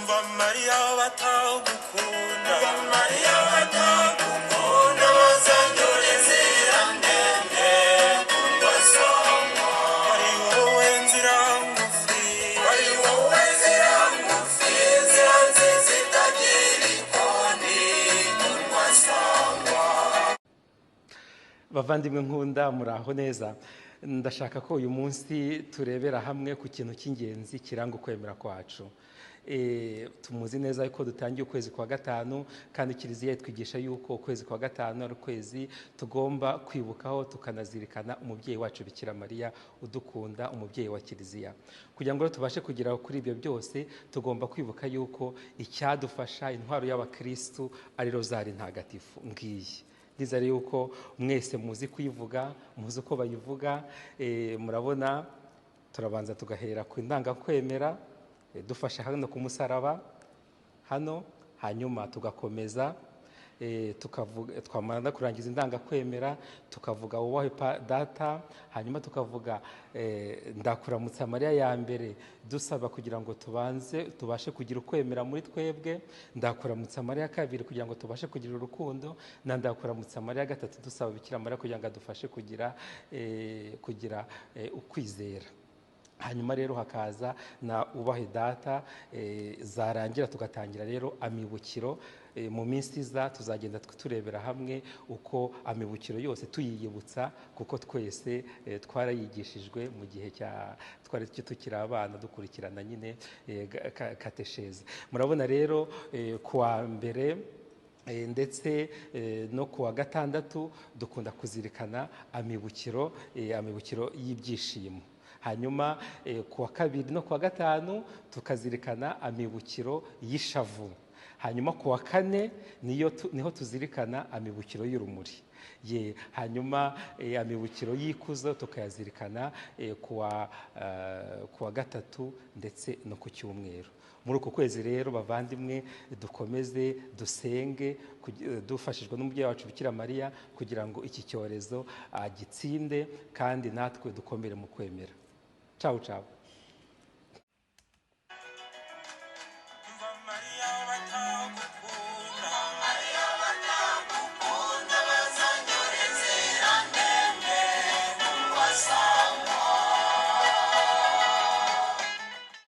umva Mariya batagukunda, Mariya batagukunda bazandura inzira ndende kundwa sangwa. Ari wowe nzira ngufi, ari wowe nzira ngufi, inzira nziza itagira ikoni kundwa sangwa. Bavandimwe nkunda muraho neza. Ndashaka ko uyu munsi turebera hamwe ku kintu cy'ingenzi kiranga ukwemera kwacu. Tumuzi neza yuko dutangiye ukwezi kwa gatanu, kandi Kiliziya itwigisha yuko ukwezi kwa gatanu ari ukwezi tugomba kwibukaho tukanazirikana umubyeyi wacu Bikira Mariya udukunda, umubyeyi wa Kiliziya. Kugira ngo tubashe kugera kuri ibyo byose, tugomba kwibuka yuko icyadufasha, intwaro y'abakristu ari rozari ntagatifu ngiyi. Ndizera yuko mwese muzi kuyivuga, muzi uko bayivuga. Murabona turabanza tugahera ku ndangakwemera, dufashe hano ku musaraba hano, hanyuma tugakomeza twamara kurangiza indangakwemera tukavuga wubahe data, hanyuma tukavuga ndakuramutsa Mariya ya mbere, dusaba kugira ngo tubashe kugira ukwemera muri twebwe, ndakuramutsa Mariya kabiri kugira ngo tubashe kugira urukundo, na ndakuramutsa Mariya gatatu dusaba Bikira Mariya kugira ngo adufashe kugira ukwizera. Hanyuma rero hakaza na ubahe data, zarangira tugatangira rero amibukiro. Mu minsi iza tuzagenda turebera hamwe uko amibukiro yose tuyiyibutsa, kuko twese twarayigishijwe mu gihe twari tukiri abana dukurikirana nyine katesheze. Murabona rero kuwa mbere ndetse no kuwa gatandatu dukunda kuzirikana amibukiro y'ibyishimo. Hanyuma kuwa kabiri no kuwa gatanu tukazirikana amibukiro y'ishavu. Hanyuma kuwa kane niho tuzirikana amibukiro y'urumuri. Hanyuma amibukiro y'ikuzo tukayazirikana kuwa gatatu ndetse no ku cyumweru. Muri uku kwezi rero bavandimwe, dukomeze dusenge dufashijwe n'umubyeyi wacu Bikira Mariya kugira ngo iki cyorezo agitsinde, kandi natwe dukomere mu kwemera. Ciao ciao.